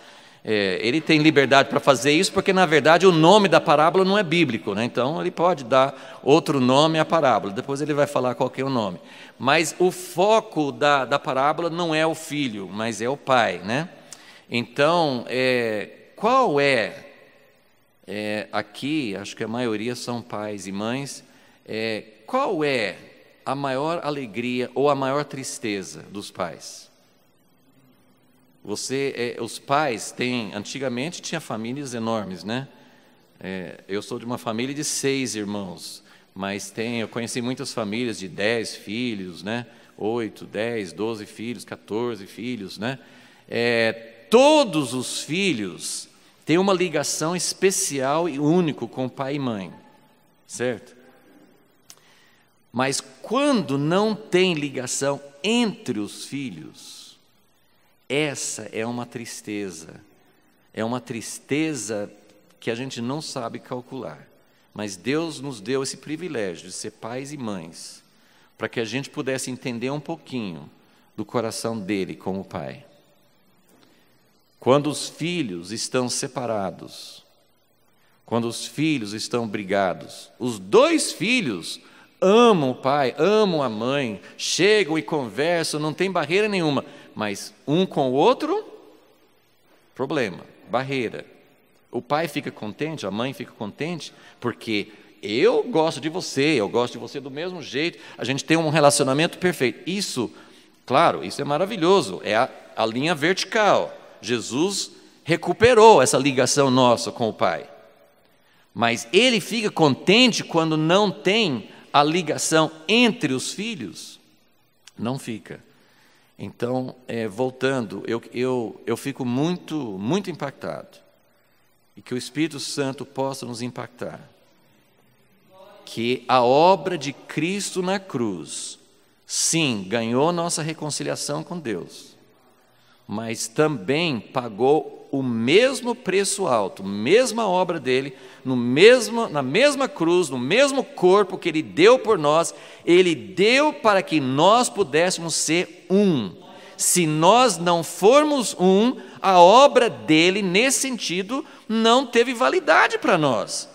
A: Ele tem liberdade para fazer isso porque, na verdade, o nome da parábola não é bíblico, né? Então, ele pode dar outro nome à parábola. Depois ele vai falar qual que é o nome. Mas o foco da parábola não é o filho, mas é o pai, né? Então, qual aqui, acho que a maioria são pais e mães, qual é a maior alegria ou a maior tristeza dos pais? Os pais antigamente tinha famílias enormes, né? Eu sou de uma família de 6 irmãos, mas eu conheci muitas famílias de 10 filhos, né? 8, 10, 12 filhos, 14 filhos, né? Todos os filhos têm uma ligação especial e única com o pai e mãe, certo? Mas quando não tem ligação entre os filhos, essa é uma tristeza. é uma tristeza que a gente não sabe calcular. Mas Deus nos deu esse privilégio de ser pais e mães, para que a gente pudesse entender um pouquinho do coração dele como pai. Quando os filhos estão separados, quando os filhos estão brigados, os dois filhos amam o pai, amam a mãe, chegam e conversam, não tem barreira nenhuma, mas um com o outro, problema, barreira. O pai fica contente, a mãe fica contente, porque eu gosto de você do mesmo jeito, a gente tem um relacionamento perfeito. Isso, claro, isso é maravilhoso, é a linha vertical. Jesus recuperou essa ligação nossa com o pai. Mas ele fica contente quando não tem a ligação entre os filhos? Não fica. Então, voltando, eu fico muito impactado. E que o Espírito Santo possa nos impactar. Que a obra de Cristo na cruz, sim, ganhou nossa reconciliação com Deus, mas também pagou o mesmo preço alto, mesma obra dele, na mesma cruz, no mesmo corpo que ele deu por nós, ele deu para que nós pudéssemos ser um. Se nós não formos um, a obra dele, nesse sentido, não teve validade para nós.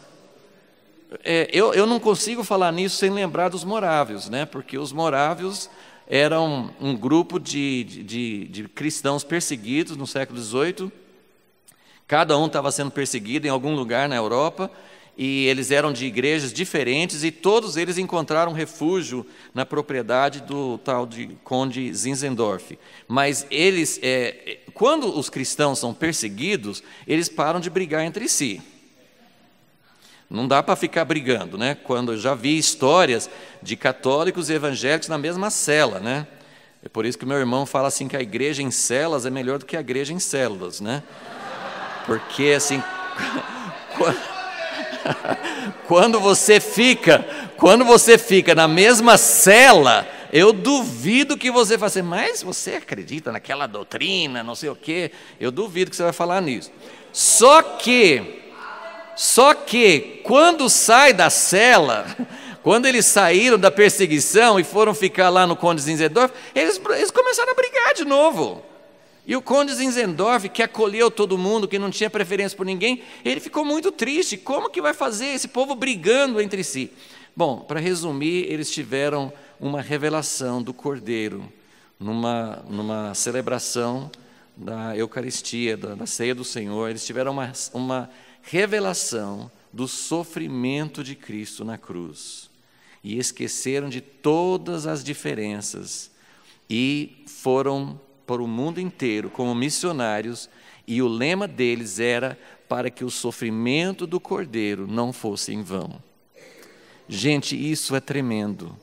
A: Eu não consigo falar nisso sem lembrar dos morávios, né? Porque os morávios eram um grupo de cristãos perseguidos no século XVIII. Cada um estava sendo perseguido em algum lugar na Europa, e eles eram de igrejas diferentes, e todos eles encontraram refúgio na propriedade do tal de Conde Zinzendorf. Mas eles, quando os cristãos são perseguidos, eles param de brigar entre si. Não dá para ficar brigando, né? Quando eu já vi histórias de católicos e evangélicos na mesma cela, né? É por isso que o meu irmão fala assim que a igreja em celas é melhor do que a igreja em células, né? Porque assim, quando você fica na mesma cela, eu duvido que você faça, mas você acredita naquela doutrina, não sei o quê? Eu duvido que você vai falar nisso. Só que quando sai da cela, quando eles saíram da perseguição e foram ficar lá no Conde Zinzendorf, eles começaram a brigar de novo. E o Conde Zinzendorf, que acolheu todo mundo, que não tinha preferência por ninguém, ele ficou muito triste. Como que vai fazer esse povo brigando entre si? Bom, para resumir, eles tiveram uma revelação do Cordeiro, numa celebração da Eucaristia, da Ceia do Senhor. Eles tiveram uma revelação do sofrimento de Cristo na cruz. E esqueceram de todas as diferenças e foram para o mundo inteiro como missionários, e o lema deles era para que o sofrimento do Cordeiro não fosse em vão. Gente, isso é tremendo.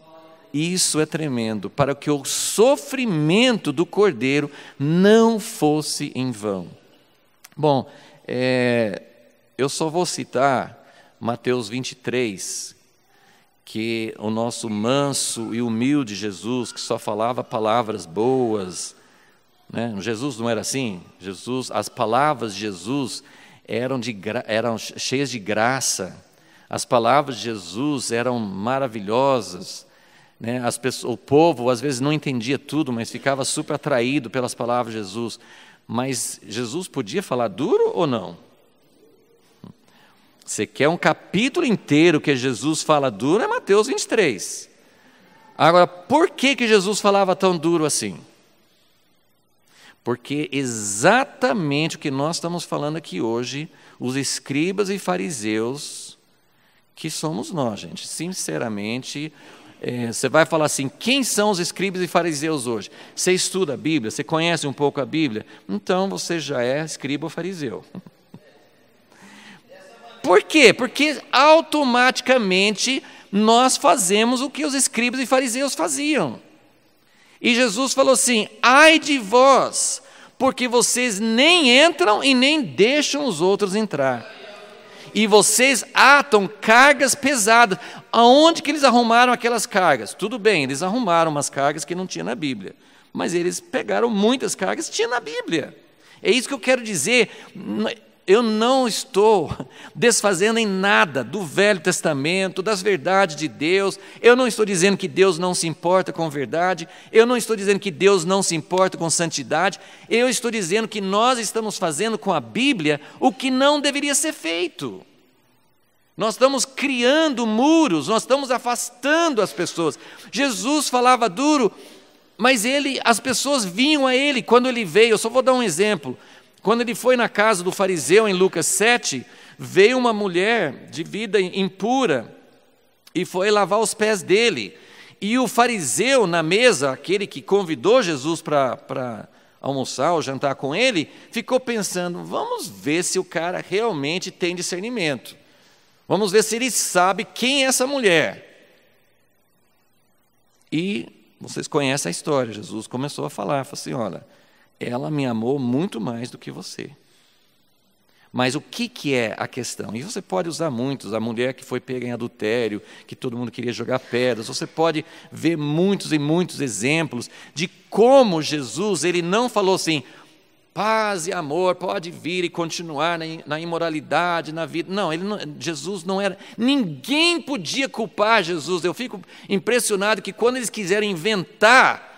A: Isso é tremendo, para que o sofrimento do Cordeiro não fosse em vão. Bom, eu só vou citar Mateus 23, que o nosso manso e humilde Jesus, que só falava palavras boas, né? Jesus não era assim. As palavras de Jesus eram cheias de graça. As palavras de Jesus eram maravilhosas, né? O povo às vezes não entendia tudo, mas ficava super atraído pelas palavras de Jesus. Mas Jesus podia falar duro ou não? Você quer um capítulo inteiro que Jesus fala duro? É Mateus 23. Agora, por que Jesus falava tão duro assim? Porque exatamente o que nós estamos falando aqui hoje, os escribas e fariseus, que somos nós, gente, sinceramente, você vai falar assim, quem são os escribas e fariseus hoje? Você estuda a Bíblia, você conhece um pouco a Bíblia, então você já é escriba ou fariseu. Por quê? Porque automaticamente nós fazemos o que os escribas e fariseus faziam. E Jesus falou assim, ai de vós, porque vocês nem entram e nem deixam os outros entrar. E vocês atam cargas pesadas. Aonde que eles arrumaram aquelas cargas? Tudo bem, eles arrumaram umas cargas que não tinha na Bíblia. Mas eles pegaram muitas cargas que tinha na Bíblia. É isso que eu quero dizer. Eu não estou desfazendo em nada do Velho Testamento, das verdades de Deus. Eu não estou dizendo que Deus não se importa com verdade. Eu não estou dizendo que Deus não se importa com santidade. Eu estou dizendo que nós estamos fazendo com a Bíblia o que não deveria ser feito. Nós estamos criando muros, nós estamos afastando as pessoas. Jesus falava duro, mas as pessoas vinham a ele quando ele veio. Eu só vou dar um exemplo. Quando ele foi na casa do fariseu, em Lucas 7, veio uma mulher de vida impura e foi lavar os pés dele. E o fariseu na mesa, aquele que convidou Jesus para almoçar ou jantar com ele, ficou pensando, vamos ver se o cara realmente tem discernimento. Vamos ver se ele sabe quem é essa mulher. E vocês conhecem a história, Jesus começou a falar, falou assim, olha, ela me amou muito mais do que você. Mas o que é a questão? E você pode usar muitos, a mulher que foi pega em adultério, que todo mundo queria jogar pedras, você pode ver muitos e muitos exemplos de como Jesus, ele não falou assim, paz e amor, pode vir e continuar na imoralidade, na vida. Não, Jesus não era, ninguém podia culpar Jesus. Eu fico impressionado que quando eles quiseram inventar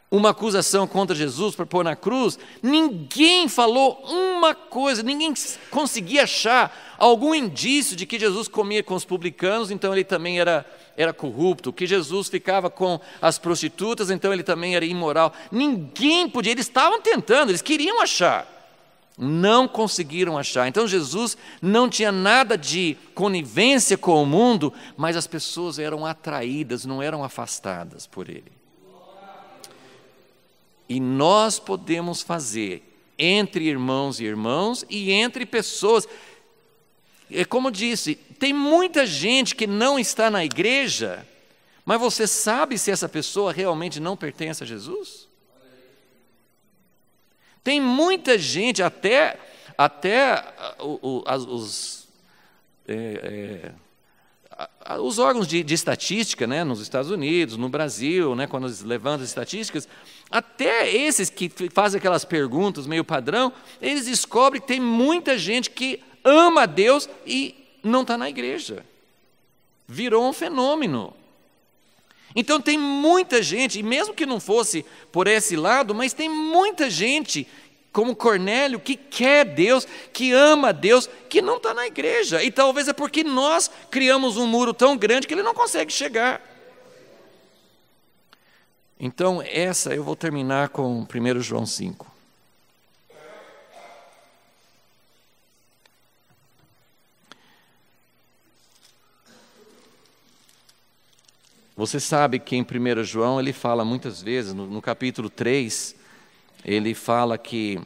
A: uma acusação contra Jesus para pôr na cruz, ninguém falou uma coisa, ninguém conseguia achar algum indício de que Jesus comia com os publicanos, então ele também era corrupto, que Jesus ficava com as prostitutas, então ele também era imoral. Ninguém podia, eles estavam tentando, eles queriam achar, não conseguiram achar. Então Jesus não tinha nada de conivência com o mundo, mas as pessoas eram atraídas, não eram afastadas por ele. E nós podemos fazer entre irmãos e irmãos e entre pessoas. É como eu disse, tem muita gente que não está na igreja, mas você sabe se essa pessoa realmente não pertence a Jesus? Tem muita gente, até os órgãos de estatística, né, nos Estados Unidos, no Brasil, né, quando eles levantam as estatísticas, até esses que fazem aquelas perguntas meio padrão, eles descobrem que tem muita gente que ama a Deus e não está na igreja. Virou um fenômeno. Então tem muita gente, e mesmo que não fosse por esse lado, mas tem muita gente, como Cornélio, que quer Deus, que ama Deus, que não está na igreja. E talvez é porque nós criamos um muro tão grande que ele não consegue chegar. Então, eu vou terminar com 1 João 5. Você sabe que em 1 João ele fala muitas vezes, no capítulo 3, ele fala que,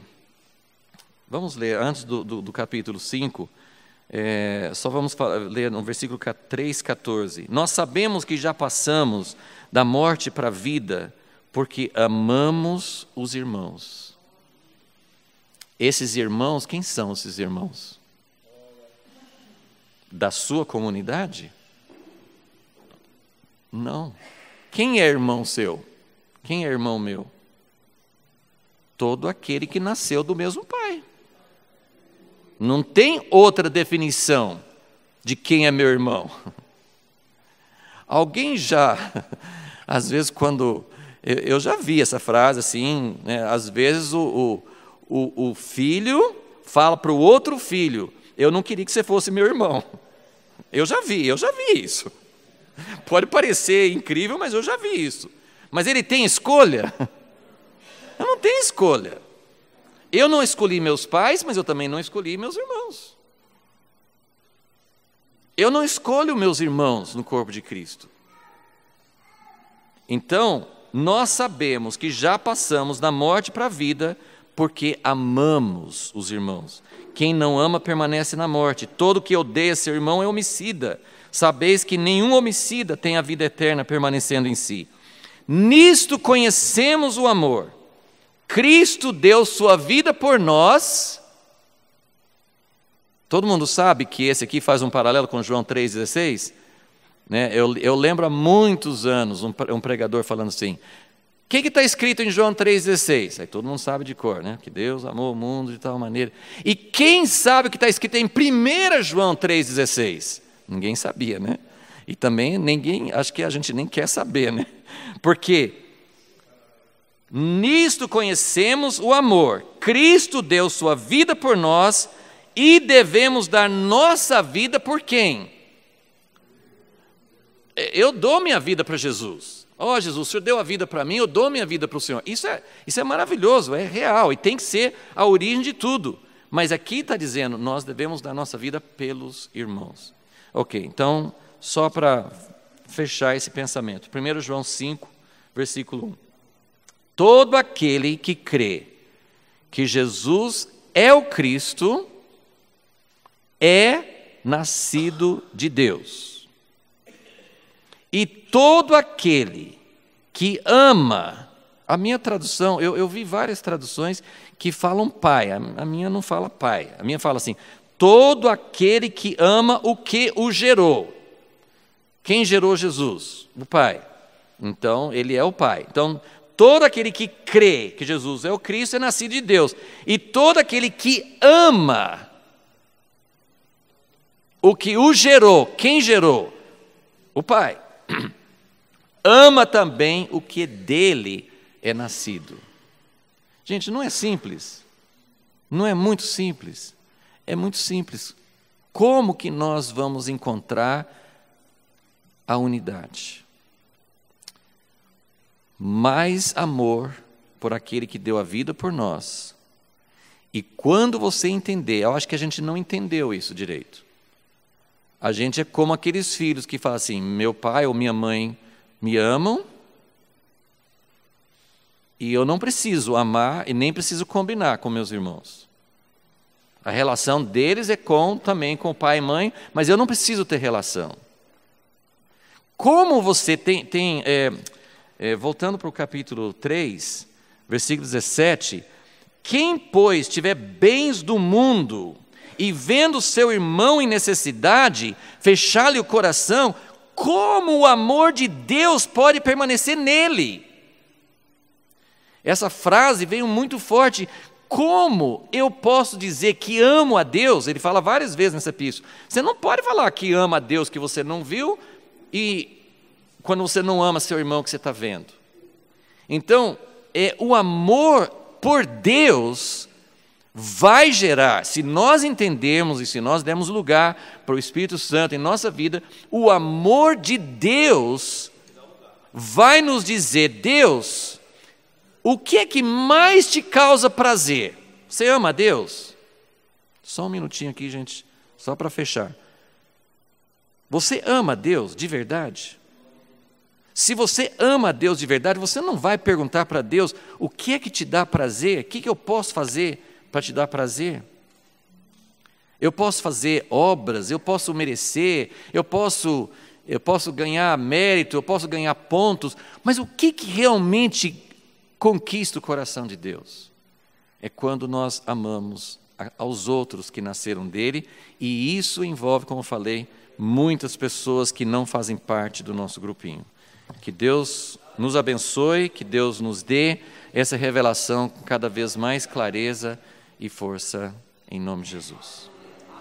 A: vamos ler antes do capítulo 5, só vamos ler no versículo 3,14. Nós sabemos que já passamos da morte para a vida, porque amamos os irmãos. Esses irmãos, quem são esses irmãos? Da sua comunidade? Não. Quem é irmão seu? Quem é irmão meu? Todo aquele que nasceu do mesmo pai. Não tem outra definição de quem é meu irmão. Alguém às vezes quando, eu já vi essa frase assim, né, às vezes o filho fala para o outro filho, eu não queria que você fosse meu irmão. Eu já vi isso. Pode parecer incrível, mas eu já vi isso. Mas ele tem escolha? Eu não tenho escolha. Eu não escolhi meus pais, mas eu também não escolhi meus irmãos. Eu não escolho meus irmãos no corpo de Cristo. Então, nós sabemos que já passamos da morte para a vida, porque amamos os irmãos. Quem não ama permanece na morte. Todo que odeia seu irmão é homicida. Sabeis que nenhum homicida tem a vida eterna permanecendo em si. Nisto conhecemos o amor. Cristo deu sua vida por nós. Todo mundo sabe que esse aqui faz um paralelo com João 3,16? Né? Eu lembro há muitos anos um pregador falando assim, que está escrito em João 3,16? Aí todo mundo sabe de cor, né? Que Deus amou o mundo de tal maneira. E quem sabe o que está escrito em 1 João 3,16? Ninguém sabia, né? E também acho que a gente nem quer saber, né? Porque nisto conhecemos o amor. Cristo deu sua vida por nós e devemos dar nossa vida por quem? Eu dou minha vida para Jesus. Jesus, o Senhor deu a vida para mim, eu dou minha vida para o Senhor. Isso é maravilhoso, é real e tem que ser a origem de tudo. Mas aqui está dizendo, nós devemos dar nossa vida pelos irmãos. Ok, então, só para fechar esse pensamento. 1 João 5, versículo 1. Todo aquele que crê que Jesus é o Cristo é nascido de Deus. E todo aquele que ama, a minha tradução, eu vi várias traduções que falam pai, a minha não fala pai, a minha fala assim, todo aquele que ama o que o gerou. Quem gerou Jesus? O Pai. Então, ele é o Pai. Então, todo aquele que crê que Jesus é o Cristo é nascido de Deus. E todo aquele que ama o que o gerou, quem gerou? O Pai. Ama também o que dele é nascido. Gente, não é simples. Não é muito simples. É muito simples. Como que nós vamos encontrar a unidade? Mais amor por aquele que deu a vida por nós. E quando você entender, eu acho que a gente não entendeu isso direito. A gente é como aqueles filhos que falam assim, meu pai ou minha mãe me amam e eu não preciso amar e nem preciso combinar com meus irmãos. A relação deles é também com pai e mãe, mas eu não preciso ter relação. Como você voltando para o capítulo 3, versículo 17, quem, pois, tiver bens do mundo e vendo seu irmão em necessidade, fechar-lhe o coração, como o amor de Deus pode permanecer nele? Essa frase veio muito forte. Como eu posso dizer que amo a Deus? Ele fala várias vezes nessa epístola. Você não pode falar que ama a Deus que você não viu e quando você não ama seu irmão que você está vendo. Então, o amor por Deus vai gerar, se nós entendermos e se nós dermos lugar para o Espírito Santo em nossa vida, o amor de Deus vai nos dizer, Deus, o que é que mais te causa prazer? Você ama a Deus? Só um minutinho aqui, gente, só para fechar. Você ama a Deus de verdade? Se você ama a Deus de verdade, você não vai perguntar para Deus o que é que te dá prazer, o que eu posso fazer para te dar prazer. Eu posso fazer obras, eu posso merecer, eu posso ganhar mérito, eu posso ganhar pontos, mas o que realmente conquista o coração de Deus? É quando nós amamos aos outros que nasceram dele, e isso envolve, como eu falei, muitas pessoas que não fazem parte do nosso grupinho. Que Deus nos abençoe, que Deus nos dê essa revelação com cada vez mais clareza e força, em nome de Jesus.